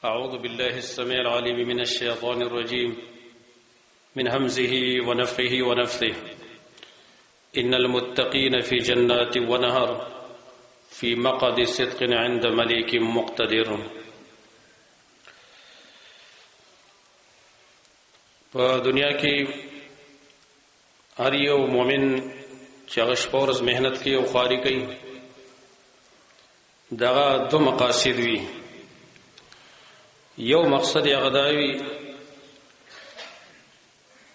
أعوذ بالله السميع العليم من الشيطان الرجيم من همزه ونفخه ونفثه إن المتقين في جنات ونهر في مقعد صدق عند مليك مقتدر. په دنیا کې هر یو مؤمن چې هغه شپه ورځ مهنت کوي او خواري کوي دغه دو مقاصد وي. یو مقصد هغه دا وي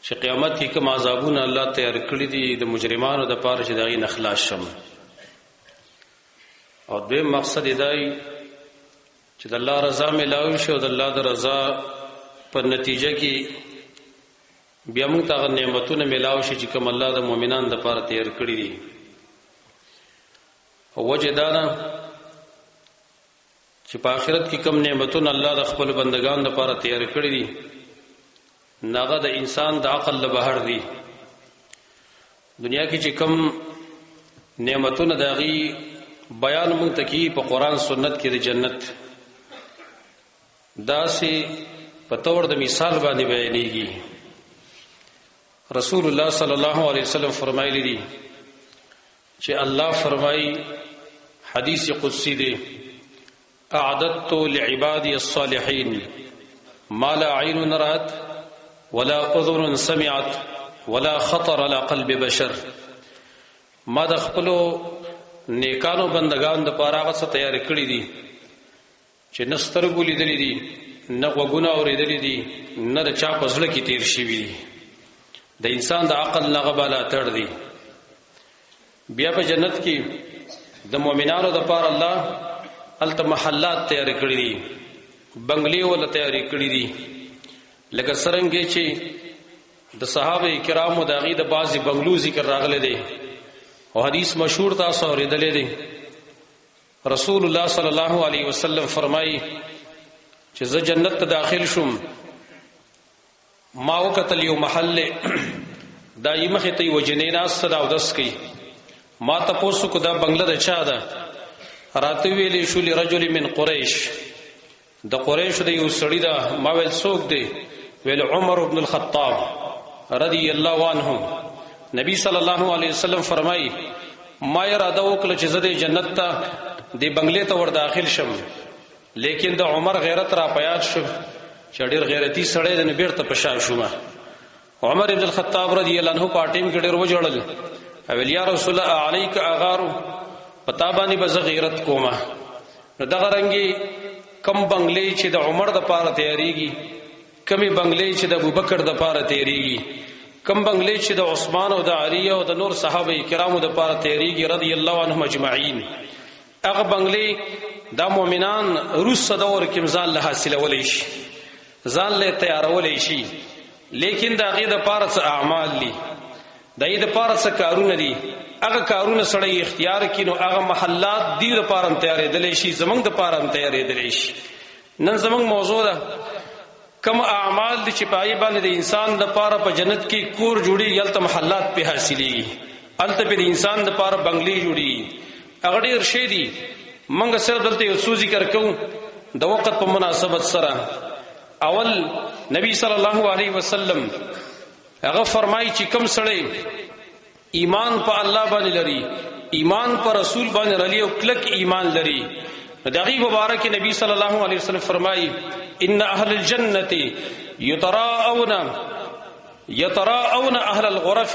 چې قیامت کې کوم عذابونه الله تیار کړی دي د مجرمانو د پاره چې دغه نه خلاص شم، او دویم مقصد دا وي چې د الله رضا ملاوي شي او د الله د رضا په نتیجه کې بیا موږ ته نعمتونه ملاوي شي چې کوم الله د مؤمنانو د پاره تیار کړی دي. او وجه دا ده چې په آخرت کې کوم نعمتونه الله د خپل بندگانو لپاره تیار کړی دي ناغه د انسان د عقل له بهر دي. دنیا کې چې کوم نعمتونه دغه بیان مونږ ته کی په قران سنت کې د جنت داسې په تور د مثال باندې بیانېږي. رسول الله صلی الله علیه وسلم فرمایلی دي چې الله فرمایي حدیث قدسی دی اعددت لعبادي الصالحين ما لا عين رأت ولا اذن سمعت ولا خطر على قلب بشر. ما د خپل نیکانو بندگان د پاره هغه څه تیار کړی دي چې نسترګو لیدلې دي، نه وګونه اورېدلې دي، نه د چا په زړه کې تیر شوي دي. د انسان د عقل نه غباله تړ دي. بیا په جنت کې د مؤمنانو د پاره الله الته محلات تیار کړی دي، بنگلې ول تیار کړی دي، لکه څنګه چې د صحابه کرامو د غي د بازي بنگلو ذکر راغله دي او حدیث مشهور تاسو اوریدلې دي. رسول الله صلی الله علیه وسلم فرمایي چې زه جنت ته داخل شوم، ما وکتل یو محل دایمه ته یو جنینا صدا او دس کی، ما تاسو کو دا بنگله د چا ده؟ راته ویلې شو لرجل من قریش، د قریش د یو سړی دا. ما ویل څوک دی؟ ویل عمر ابن الخطاب رضی الله عنه. نبی صلی الله علیه وسلم فرمای ما اراده وکړه چې زه د جنت ته د بنگلې ته ور داخل شم، لیکن د عمر غیرت را پیاد شو چې ډیر غیرتی سړی د نبی ته پښا شوم. عمر ابن الخطاب رضی الله عنه پاټیم کې ډیر وجړل، ویل یا رسول الله علیک اغارو پتا باندې به غیرت کومه. نو دغه رنګي کم بنگلې چې د عمر د پاره تیاریږي، کمی بنگلې چې د ابوبکر د پاره تیاریږي، کم بنگلې چې د عثمان او د علی او د نور صحابه کرامو د پاره تیاریږي رضی الله عنهم اجمعین. هغه بنگلې د مؤمنان روس دور کې ځان له حاصلولې شي، ځان له تیارولې شي، لیکن د هغه د پاره څه اعمال دي، د دې د پاره څه کارونه دي. هغه کارونه سړی اختیار کینو هغه محلات دی د پاره تیارې دلې شي، زمنګ د پاره تیارې دلې شي. نن زمنګ موضوع ده کوم اعمال دي چې پای باندې د انسان د پاره په جنت کې کور جوړي، یلته محلات په حاصلېږي، الته په انسان د پاره بنگلې جوړي. هغه ډېر شي دي. منګه سره دلته یو څه ذکر کوم د وخت په مناسبت سره. اول نبی صلی الله علیه وسلم هغه فرمایي چې کوم سړی ایمان په الله باندې لري، ایمان په رسول باندې لري او کلک ایمان لري، دغه مبارک نبی صلی الله علیه وسلم فرمایي ان اهل الجنه يتراءون اهل الغرف.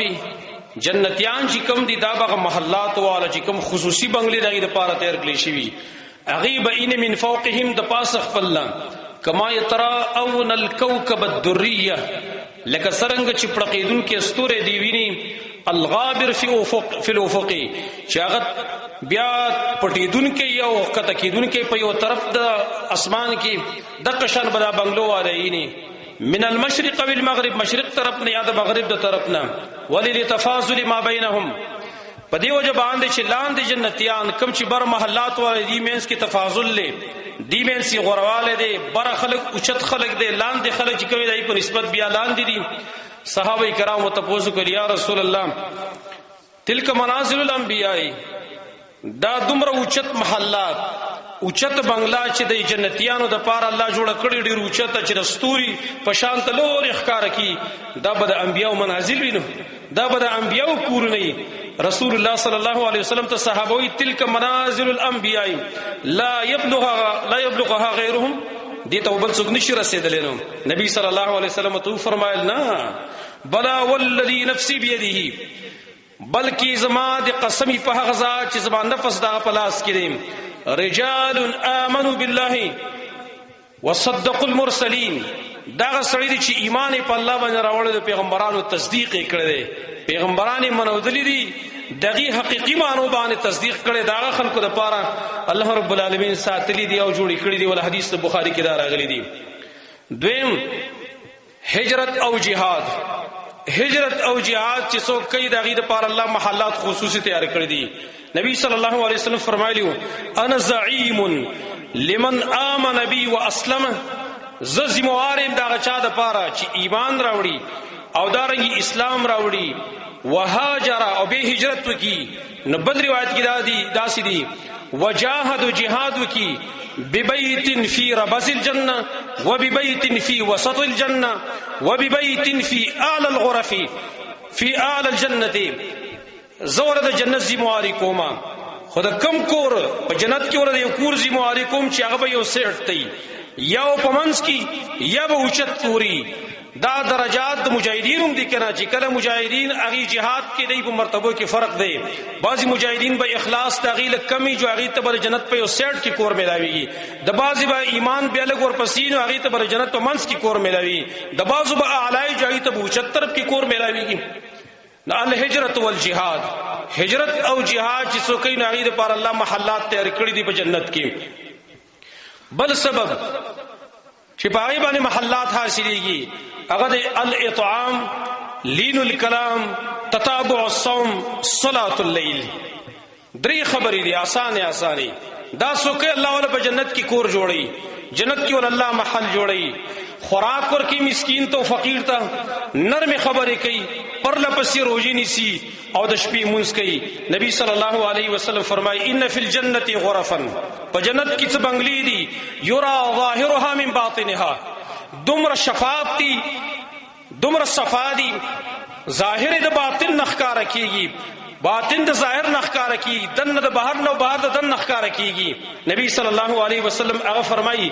جنتیان چې کوم دي دا به محلات والا چې کوم خصوصي بنگلې دغه لپاره تیار کړی شي، غیب ان من فوقهم د پاسه خپل کما يتراءون الكوكب الدريه، لکه څنګه چې پړقیدون کې استوره دی ویني الغابر فی الافق چې هغه بیا پټیدون کې یو کته کېدون کې په یو طرف د اسمان کې د قشن بلا بنگلو والینی من المشرق والمغرب، مشرق طرف نه یا د مغرب د طرف نه، وللتفاضل ما بینهم. په دې وجه باندې چې لاندې جنتیان کم چې بر محلات والے دی مینس کې تفاضل لې دی مینس غرواله دی، بر خلق اوچت خلق دی، لاندې خلق چې کوي دای په نسبت بیا لاندې دي. صحابه کرام تپوسو کړ یا رسول الله تلک منازل الانبیاء، دا دومره اوچت محلات اوچت بنگلا چې د جنتیانو د پاره الله جوړ کړی ډیر اوچت چې رستوري په شان تلور اخکار کی دا به د انبیاء منازل وینو دا به د انبیاء کور نه رسول الله صلی الله علیه وسلم ته صحابوی تلک منازل الانبیاء لا یبلغها غیرهم دې ته بل څوک نشي رسیدلی نو نبی صلی الله علیه وسلم ته فرمایل نه بلا والذی نفسی بیده بلکې زما د قسمی په هغه ذات چې زما نفس دا په لاس کې دی رجال آمنوا بالله وصدقوا المرسلین دا سړی دی چې ایمان په الله باندې راوړل د پیغمبرانو تصدیق یې کړی دی پیغمبران منودلی دي دغه حقيقي معنی باندې تصدیق کړي دا خلکو د پاره الله رب العالمین ساتلی دی او جوړی کړی دی ول حدیث بخاری کې دا راغلی دی دویم هجرت او جهاد چې څوک کوي دغه د پاره الله محلات خصوصي تیار کړی دي نبی صلی الله علیه وسلم فرمایلی انا زعیم لمن آمن بی واسلم ز ذمہوارم دا چا د پاره چې ایمان راوړي او دارنګي اسلام راوړي وهاجر او به هجرت وکي نو بل روایت کې داسې دي وجاهد جهاد وکي ببيت في ربز الجنه وببيت في وسط الجنه وببيت في اعلى الغرف في اعلى الجنه زور د جنت زمواري کوما خود کم کور په جنت کې ور د کور زمواري کوم چې هغه به یو سیټ دی یا پمنس کی یا به اوچت پوری دا درجات د مجاهدین دي کنه چې کله مجاهدین اغي جهاد کې دی په مرتبه کې فرق دی بعضی مجاهدین به اخلاص تغیل کمی جو اغي ته بر جنت په یو سیټ کې کور ملاويږي د بعضی به ایمان به لګ ور پسینو اغي ته بر جنت په منس کې کور ملاوي د بعضو به اعلی جو اغي ته 75 کې کور ملاويږي نو الهجرت والجهاد هجرت او جهاد چې څوک نه اغي لپاره الله محلات تیار کړی دي په جنت کې بل سبب چې پای باندې محلات حاصلېږي هغه د الاطعام لین الکلام تتابع الصوم صلاة الليل درې خبرې دي آسانه دا څوک الله ولا په جنت کې کور جوړي جنت کې ول الله محل جوړي خوراک ورکی مسکین ته فقیر ته نرم خبرې کوي پر لپسې روزي نیسي او د شپې مونږ کوي نبی صلی الله علیه وسلم فرمایي ان فی الجنه غرفا په جنت کې څه بنگلې دي یرا ظاهرها من باطنها دومره شفاف دي دومره صفا دي ظاهر د باطن نخکار کیږي باطن د ظاهر نخکار کیږي دنه د بهر نو بهر د دن نخکار کیږي نبی صلی الله علیه وسلم هغه فرمایي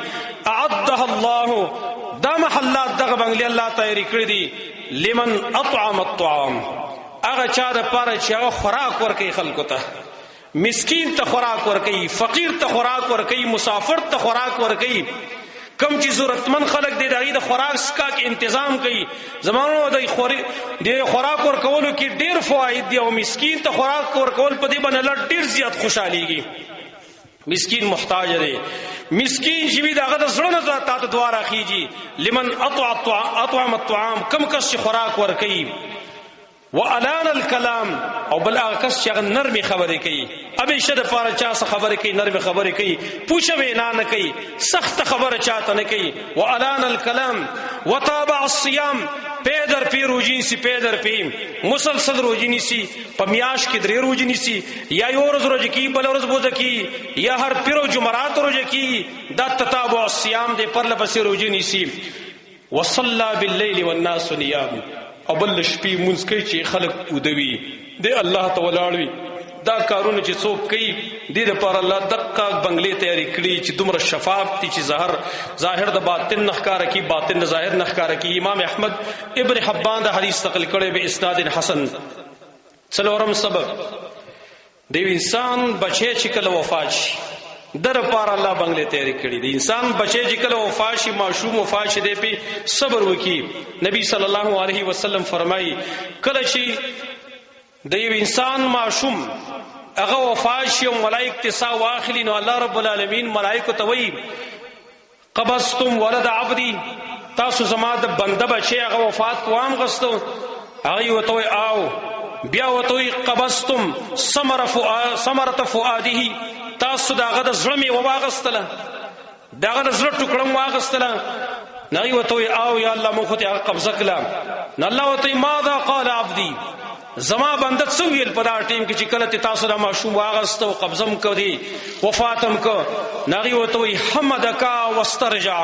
اعدها الله دا محلات دغه بنگلې الله تیاری کړی دي لمن اطعم الطعام هغه چا د پاره چې هغه خوراک ورکړي خلکو ته مسکین ته خوراک ورکړي فقیر ته خوراک ورکړي مسافر ته خوراک ورکړي کم چې ضرورتمن خلک دي دغه د خوراک سکا کې تنظیم کوي زمانو د خوراک ورکولو کې ډیر فواید دي او مسکین ته خوراک ورکول په دې باندې الله ډیر زیات خوشاليږي مسکین محتاج دی مسکین چې دغه د زړه نه تاسو دعا راخیږي لمن اطعم الطعام کم کس خوراک ورکړي وعلان الكلام او بل هغه کس چې نرمي خبرې کوي ابي شد پاره چا څه خبرې کوي نرمي خبرې کوي پوښوي نه کوي سخت خبره چاته نه کوي وعلان الكلام وتابع الصيام پیدر پی روزی سی پیدر پی مسلسل روزی نیسی پمیاش کې درې روزی نیسی یا یو ورځ روزه کی بل ورځ بوزه کی یا هر پیرو جمعرات روزه کی دا تتابع الصيام دې پر لپسې روزی نیسی وصلى بالليل والناس نيام او بل شپې مونږ کوي چې خلق ودوي دی الله تعالی وی دا کارونه چې څوک کوي دې لپاره الله دقه بنگلې تیاری کړی چې دومره شفاف دي چې ظاهر د باطن نخکاره کی باطن د ظاهر نخکاره کی امام احمد ابن حبان دا حدیث نقل کړي به اسناد حسن څلورم سبب دی انسان بچي چې کله وفات شي در پار الله بنگلې تیاری کړی دی انسان بچي چې کله وفات شي معصوم وفات شي دی په صبر وکي نبی صلی الله علیه وسلم فرمایي کله چې د یو انسان معصوم هغه وفات شي او ملائک تسا واخلي نو الله رب العالمین ملائکه ته وایي قبضتم ولد عبدي تاسو زما د بنده بچي هغه وفات کوم غستو هغه وته او بیا وته قبضتم ثمرة فؤاده تاسو داغه د زړه می واغستله داغه د زړه ټوکړم واغستله نه وته او یا الله مخ ته قبضه کړه نه الله وته ماذا قال عبدي زما بنده څو ویل په دا ټیم کې چې کله تاسو را ماشوم واغسته او قبضم کړي وفاتم کو نغي وته وي حمدک واسترجع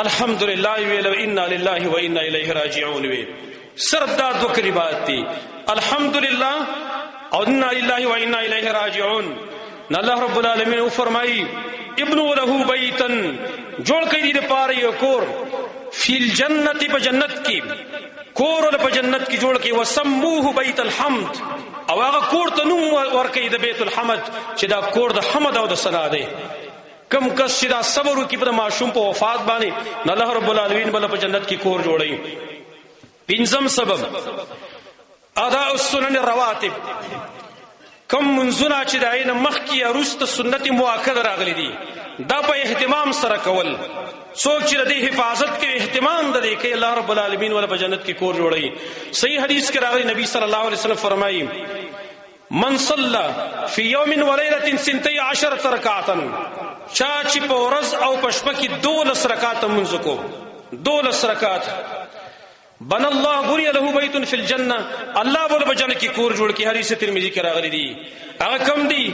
الحمدلله ویل انا لله و انا الیه راجعون وی صرف دا دو کلمات دي الحمدلله او انا لله و انا الیه راجعون. الله رب العالمین فرمایي ابنو له بیتا جوړ کړي د پاره یو کور فی الجنت په جنت کې کور له په جنت کې جوړ کړي وسموه بیت الحمد او هغه کور ته نوم ورکړي د بیت الحمد چې دا کور د حمد او د ثنا دی. کم کس چې دا صبر وکړي په معصوم په وفات باندې الله رب العالمین بل په جنت کې کور جوړي. پنځم سبب اداء السنن الرواتب کم منزونه چې د عین مخ کې ارست سنت مؤکد راغلي دي دا په اهتمام سره کول څوک چې د حفاظت کې اهتمام د دې کې الله رب العالمین ول په جنت کې کور جوړي. صحیح حدیث کې راغلي نبی صلی الله علیه وسلم فرمایي من صلى في يوم وليله 12 ركعه چا چې په ورځ او په شپه کې 12 رکعات منځ کو 12 رکعات بن الله بني له بيت في الجنه الله بول بجنه کی کور جوړ کی حدیث ترمذی کې راغلی دی. هغه کم دی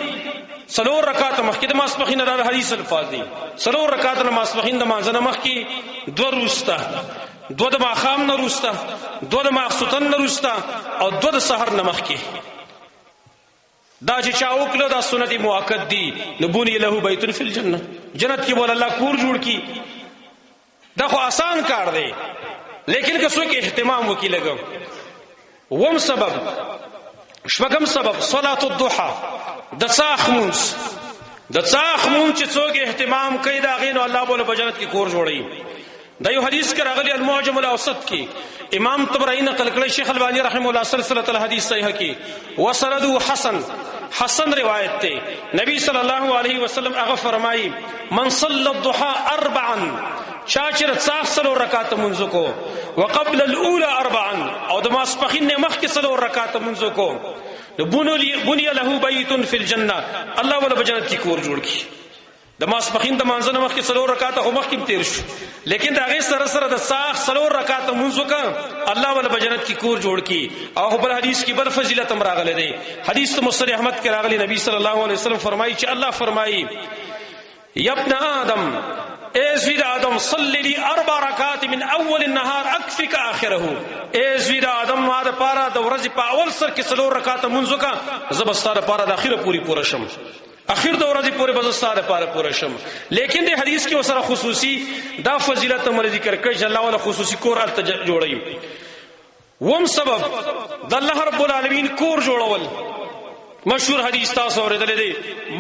سلور رکعات مخکې د ماسپخین راغلی حدیث الفاظ دی سلور رکعات د ماسپخین د مانځنه مخکې دو روستا دو د ماخام نه روستا دو د ماخصتن نه روستا او دو د سحر نه مخکې دا چې چا وکړه دا سنت مؤکد دی نبونی له بیت فی الجنه جنت کې بول الله کور جوړ کی. دا خو آسان کار دی لیکن که څوک اهتمام وکي لګو. وم سبب شپږم سبب صلاه الضحى د څاخمونس چې څوک اهتمام کوي دا غینو الله بوله په جنت کې کور جوړي. دا یو حدیث کې راغلی المعجم الاوسط کې امام طبرانی نقل کړی شیخ البانی رحمه الله سلسله الحدیث صحیح کې وسنده حسن روایت ته نبی صلی الله علیه وسلم هغه فرمایي من صلى الضحى 4 شاچر صاف سلو رکعات منځ کو وقبل الاولى 4 او د ماسپخین نه مخکې سلو رکعات منځ کو بني له بیت فی الجنه الله ولا بجنت کی کور جوړ کی. د ماسپخین د مانځنه مخکې سلو رکعات خو مخکې تیر شو لیکن دا غي سره د صاف سلو رکعات منځ کا الله ولا بجنت کی کور جوړ کی. او بل حدیث کی بل فضیلت هم راغله دی حدیث مسند احمد کې راغلی نبی صلی الله علیه وسلم فرمایي چې الله فرمایي یا ابن آدم اے زویر آدم صلی لی 4 رکعات من اول النهار اکفک آخره اے زویر آدم ما د پارا د ورځې په اول سر کې سلو رکعات منځ کا زبستاره پارا د اخره پوری پوره شم اخر د ورځې پوری بزستاره پارا پوره شم. لیکن د حدیث کې وسره خصوصي دا فضیلت مر ذکر کړي چې الله ولا خصوصي کور ال جوړي. وم سبب د الله رب العالمین کور جوړول مشهور حدیث تاسو اوریدل دي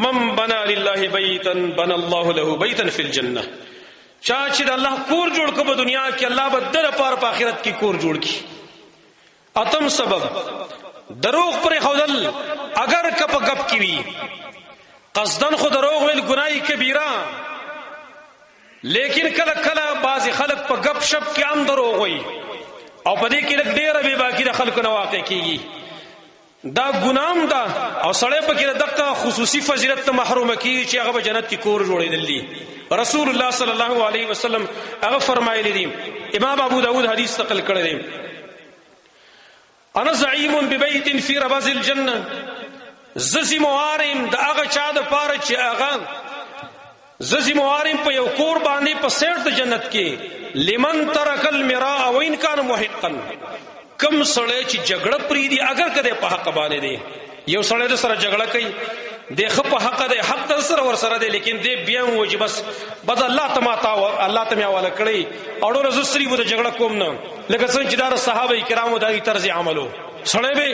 من بنا لله بیتا بنا الله له بیتا فی الجنه چا چې د الله کور جوړ کو په دنیا کې الله بدل پر په آخرت کې کور جوړ کی. اتم سبب دروغ پر خودل اگر کپ غپ کی وی قصدن خود دروغ ویل گناہی کبیره لیکن کله کله بعض خلک په غپ شپ کې هم دروغ وي او په دې کې لږ ډیر به باقی د خلکو نه واقع کیږي دا ګنام دا او سړی په کې دغه خصوصي فضیلت ته محروم کی چې هغه جنت کې کور جوړېدل دي. رسول الله صلی الله علیه وسلم هغه فرمایلی دي امام ابو داود حدیث نقل کړی دی انا زعیم ببیت فی رباز الجنه زسی موارم دا هغه چا د پاره چې هغه زسی موارم په یو کور باندې په سیټ د جنت کې لمن ترک المراء وان کان محقا کم سړی چې جګړه پری دی اگر کده په حق باندې دی یو سړی د سره جګړه کوي دغه په حق دی حق در سره ور سره دی لیکن دې بیا موجي بس الله تماتا الله تمیا والا کړی اورو رسول بده جګړه کوم نه لکه څنګه چې دار صحابه کرامو دغه طرز عملو سړی به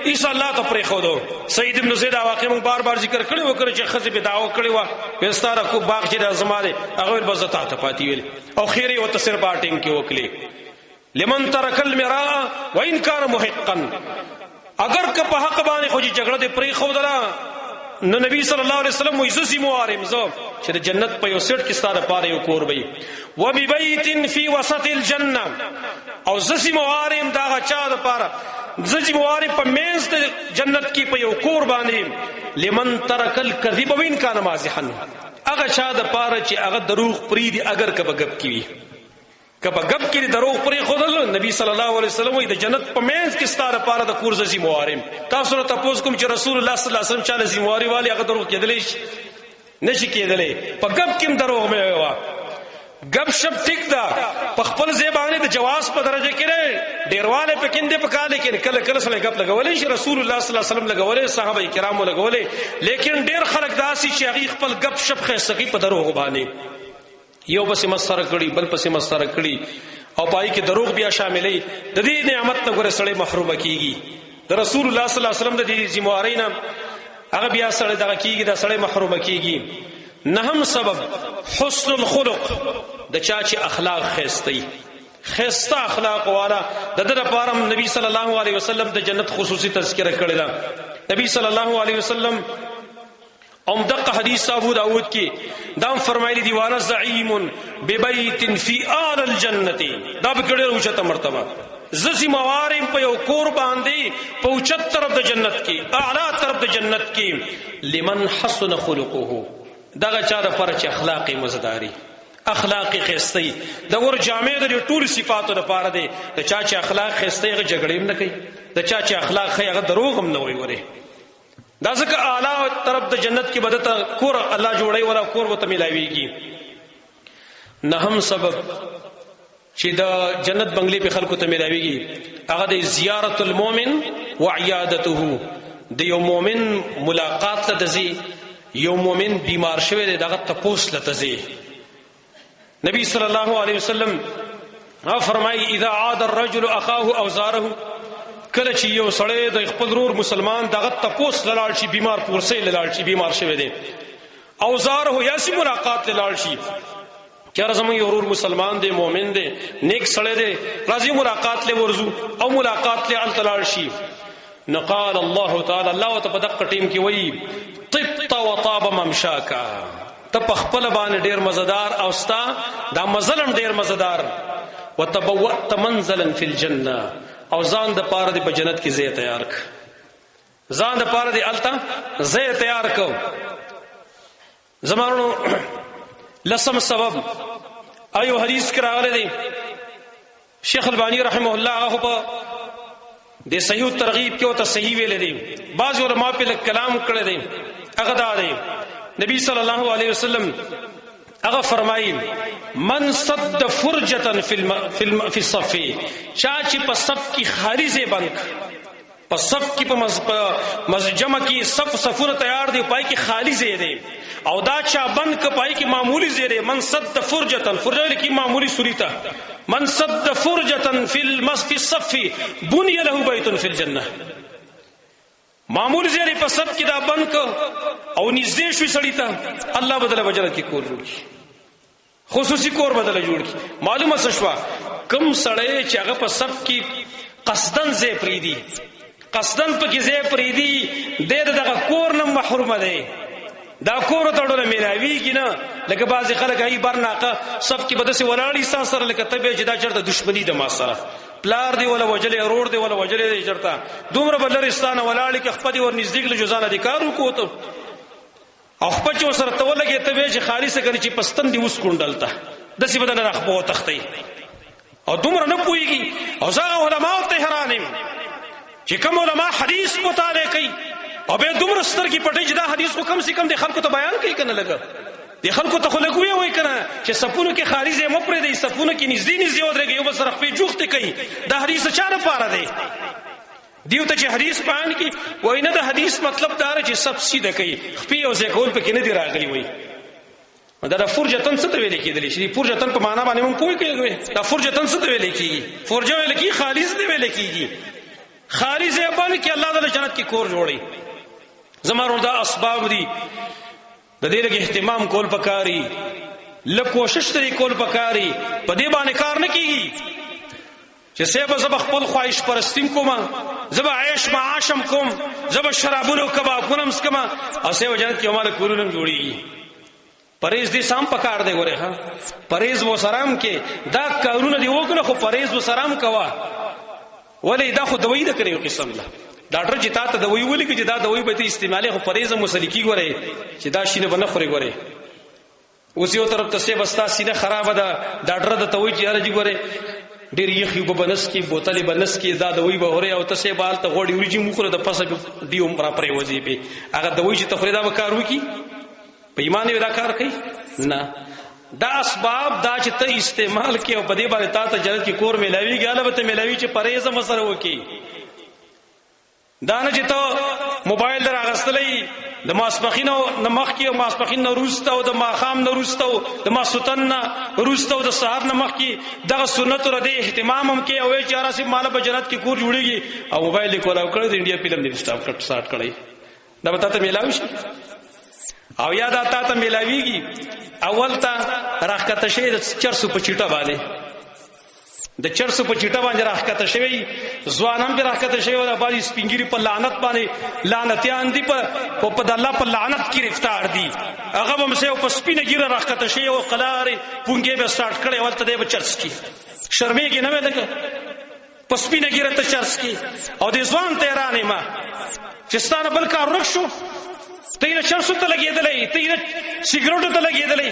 عیسی الله ته پرې خو دو. سید ابن زید واقع مون بار بار ذکر کړي وکړي چې خزه به داوا کړي وا وستاره کو باغ چې د زماده هغه بزتا ته پاتې ویل او خیره او تسر باټینګ کې وکړي لمن ترک المراء وان كان محقا اگر که په حق باندې خو جګړه دې پرې خو دلا نو نبی صلی الله علیه وسلم ویسوسی موارم زو چې د جنت په یو سیټ کې ستاره پاره یو کور وي و ببیت فی وسط الجنه او زسی موارم دا چا د پاره زسی موارم په میز د جنت کې په یو کور باندې لمن ترک الکذب وین کان مازحا هغه چا د پاره چې هغه دروغ پری دی اگر که بغب کی کبه غب کې دروغ پرې خودل نبی صلی الله علیه وسلم وي د جنت په منځ کې ستاره پاره د کورز زموارم تاسو ته تاسو کوم چې رسول الله صلی الله علیه وسلم چاله زمواري والی هغه دروغ کېدلی نشي کېدلی په غب کې دروغ مې وا غب شپ ټیک دا په خپل زبانه د جواز په درجه کې لري ډیرواله په کیندې په کال کې کله کله سره غب لګولې شي رسول الله صلی الله علیه وسلم لګولې صحابه کرامو لګولې لیکن ډیر خلک داسي چې هغه خپل غب شپ خېسقي په دروغ باندې یو بس مسخره کړي بل پسې مسخره کړي او پای کې دروغ بیا شاملې د دې نعمت نه ګره سړی محروم کیږي د رسول الله صلی الله علیه وسلم د دې ذمہوارین هغه بیا سړی دغه کیږي د سړی محروم کیږي نهم سبب حسن الخلق د چا چې اخلاق خسته اخلاق والا د دې لپاره نبی صلی الله علیه وسلم د جنت خصوصي تذکرہ کړی دا نبی صلی الله علیه وسلم دقه حدیث ابو داود کې دا فرمایلی دی وانا زعیم ببیت فی اعلی الجنه دا بګړې اوچته مرتبه زسی موارم په یو کور باندې په اوچت طرف د جنت کې اعلی طرف د جنت کې لمن حسن خلقه دا چا د پر چې اخلاقی مزداری اخلاقی خستی دا ور جامع د ټول صفاتو لپاره دی د چا چې اخلاق خستی هغه جګړې نه کوي د چا چې اخلاق خي هغه دروغ هم نه وي وره دا ځکه اعلی طرف د جنت کې بدته کور الله جوړي ولا کور وته ملاويږي نهم سبب چې د جنت بنگلې په خلکو ته ملاويږي هغه د زیارت المؤمن وعیادته د یو مؤمن ملاقات ته ځي یو مؤمن بیمار شوی دی دغه تپوس لته ځي نبی صلی الله علیه وسلم فرمایي اذا عاد الرجل اخاه او زاره کله چې یو سړی د خپل ورور مسلمان دغه تپوس لاړ شي بیمار پورسې لاړ شي بیمار شوی دی او زاره یا سی ملاقات لاړ شي چېر زموږ یو ورور مسلمان دی مؤمن دی نیک سړی دی راځي ملاقات له ورزو او ملاقات له ال لاړ شي نقال الله تعالی الله ته په دغه ټیم کې وایي طبت وطاب ممشاکا ته په خپل باندې ډیر مزدار او ستا دا مزلم ډیر مزدار وتبوأت منزلا فی الجنه او ځان د پاره د جنت کې ځای تیار ک ځان د پاره د التا ځای تیار کو زمانو لسم سبب ایو حدیث کراغله دی شیخ البانی رحمه الله هغه په د صحیح ترغیب کې او ته صحیح ویل دي بعض علماء په کلام کړی دي هغه دا دی نبی صلی الله علیه وسلم هغه فرمایي من صد فرجه فی الصف چا چې په صف کې خالی ځای بند په صف کې په مسجمه کې صفونه تیار دي پای کې خالی ځای دی او دا چا بند ک پای کې معمولی ځای دی من صد فرجه کې معمولی سوریتا من صد فرجه فی الصف بني له بیت فی الجنه معمولی ځای په صف کې دا بند ک او نږدې شوی سړی ته الله بدله بجنت کې کور جوړ کړي خصوصي کور بدله جوړ کړي معلومه شوا کم سړی چې هغه په صف کې قصدن ځای پریدي قصدن په کې ځای پریدي دغه کور نه محروم دی دا کور ته ډول میراویږي نه لکه بعضی خلک ای برناقه صف کې بدسه ولاړی سره لکه تبه جدا چرته دښمنی د ما سره پلار دی ولا وجلې رور دی ولا وجلې دی چرته دومره بلرستانه ولاړی کې خپل ور نږدې له جزانه د کارو کوته او خپل چې سره ته ولګي ته چې خالصه کوي چې پستن دی اوس کونډلته د سی بدن راخبو تختی او دومره نه پويږي او زغه علماء ته حیرانم چې کوم علماء حدیث مطالعه کوي او به دومره ستر کې پټي چې دا حدیث کو کم سے کم د خلکو ته بیان کوي کنه لګا د خلکو ته خلکوي وای کنه چې سپونو کې خالصه مپرې دی سپونو کې نږدې ودرېږي یو بس رخ په جوخته کوي دا حدیث چاره پاره دی دیو ته چې حدیث بیان کی وای نه د حدیث مطلب دا چې سب سیده کوي خپې او ځکول پکې نه دی راغلی وای دا فرجتن څه ته ویل کېدلی شي فرجتن په معنا باندې مونږ کوی کوي دا فرجتن څه ته ویل کېږي فرجه ویل کېږي خالص دی ویل کېږي خالص یې باندې کې الله د جنت کې کور جوړي زمارو دا اسباب دي د دې لږ اهتمام کول پکاري لږ کوشش لري کول پکاري په دې باندې کار نه کیږي چې سبب زب خپل خواهش پرستیم کوم زب عيش معاشم کوم زب شرابونو کبابونو مسکما او سه جنت کې مال کورونم جوړيږي پرهیز دې سام پکار دی ګوره ها پرهیز و سلام کې دا کارونه دی وکړه خو پرهیز و سلام کوا ولې دا خو دوی د کړیو قسم الله ډاکټر چې تاسو دوی ولې کې چې دا دوی به استعمالي خو پرهیز مسلکی ګوره چې دا شینه بنه خوري ګوره اوس یو طرف ته سه بستا سینه خراب ده ډاکټر د توي چې یاره جی ګوره ډیر یخي وبنس کی بوتلې بنس کی دا دوی به اوري او تسه بال ته غوړي ورجی مخره د پسه دی عمره پرې وځي به هغه دوی چې تفریدا وکړ وکي په ایمان ودا کار کوي نه دا اسباب دا چې ته استعمال کې او په دې باندې تا ته جنت کې کور ملاوي غاله به ملاوي چې پرهیز مسره وکي دا نه چې ته موبایل در اغستلې د ماسپخینو نمخ کې او ماسپخین نوروسته او د ماخام نوروسته او د ماسوتن نوروسته او د سحر نمخ کې دغه سنت ور دي اهتمام هم کې او چې اراسي مال په جنت کې کور جوړيږي او موبایل کې کولاو کړی د انډیا فلم دی سٹاپ کټ سٹارټ کړی دا به تاسو ملاوي شي او یاد آتا ته ملاويږي اول ته راخته شي د چرسو په چټه باندې د چرسو په چټه باندې راخته شوی ځوانان به راخته شوی او باندې سپینګری په لعنت باندې لعنتيان دي په د الله په لعنت کې گرفتار دي هغه به مسه په سپینه ګیره راخته شوی او قلاري پونګې به سٹارټ کړي ولته د چرس کی شرمېږي نه ولګه په سپینه ګیره ته چرس کی او د ځوان تهرانې ما چې ستانه بل کار رخصو ته چرسو ته لګېدلې ته سیګریټو ته لګېدلې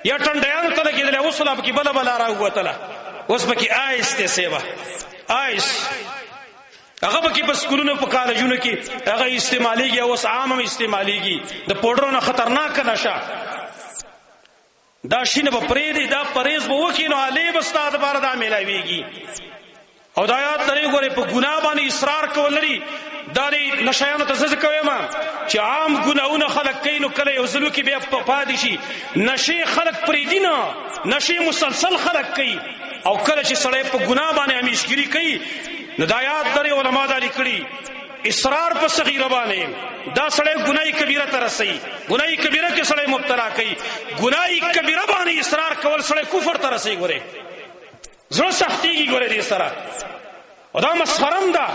یا ټنډیانو ته لګېدلې اوس لا کې بل بل راوته اوس پکې آیس ته سیوا آیس هغه پکې بس کولونه په کالجونو کې هغه استعماليږي او عام هم استعماليږي د پودرونو خطرناک نشه دا شینه په پرې دی دا پرهیز به وکینو علي بستاد بار دا ملاويږي او دا یاد لري ګوره په ګناه باندې اصرار کول لري دا نشایانو ته څه کوي ما چې عام ګناونه خلق کینو کله یو ځلو کې بیا پاتې شي نشي خلق پرې دینه نشي مسلسل خلق کوي او کله چې سړی په ګناه باندې همیشګری کوي نو دا یاد لري علما دا لیکلي اصرار په صغیره باندې دا سړی ګناي کبیره ته رسي ګناي کبیره کې سړی مبتلا کوي ګناي کبیره باندې اصرار کول سړی کفر ته رسي ګوره زړه سختيږي ګوره دې سره او دا مسخرم ده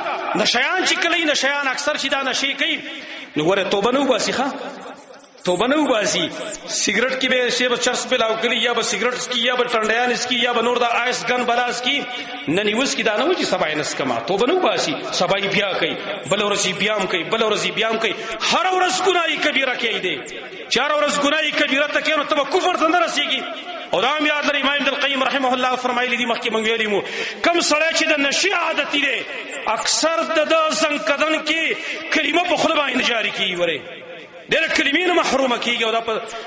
نشیان چې کله نشیان اکثر چې دا نشي کوي نو ګوره توبه نو باسي ښا توبه نو باسي سیګریټ کې به شی به چرس په لاو کړی یا به سیګریټ کی یا به ټنډیان اس کی یا به نور دا آیس ګن بلاس کی ننیوس کی دا نه و چې سبا نس کما توبه نو باسي سبا بیا کوي بل ورځي بیام کوي بل ورځي بیام کوي هر ورځ ګناي کبیره کوي دي چار ورځ ګناي کبیره ته کینو ته کفر ته نه رسیږي او دا هم یاد لري امام ابن القیم رحمه الله فرمایلی دي مخکې مونږ ویلو کم سړی چې د نشي عادت لري اکثر د ځنګ کدن کې کلمه په خپل باندې جاری کیږي وره ډېر کلمې نه محرومه کیږي او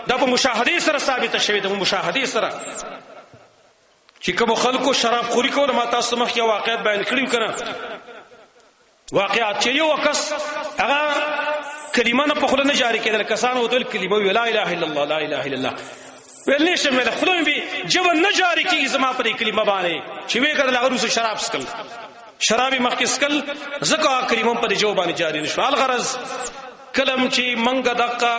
دا په مشاهده سره ثابت شوی د مشاهده سره چې کوم خلکو شراب خوري کوله ما تاسو مخ کې واقعیت بیان کړیو کنه واقعیت چې یو کس هغه کلمه نه په خپل نه جاری کېدل کسانو ودل کلمه لا اله الا الله لا اله الا الله ولې شمه له خلوم به جب نه جاری کیږي زما په کلمه باندې چې وې کړل هغه روس شراب سکل شرابي مخ کې سکل زکه کلمه په جو باندې جاری نشو الغرض کلم چې منګه دقه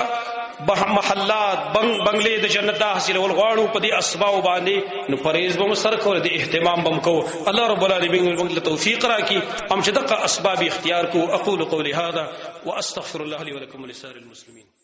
محلات بنگلې د جنت حاصل ول غواړو په دې اسباب باندې نو پرهیز به سر کول دي اهتمام بم کو الله رب العالمین موږ له توفیق راکړي هم چې دقه اسباب اختیار کو اقول قولي هذا واستغفر الله لي ولكم ولسائر المسلمين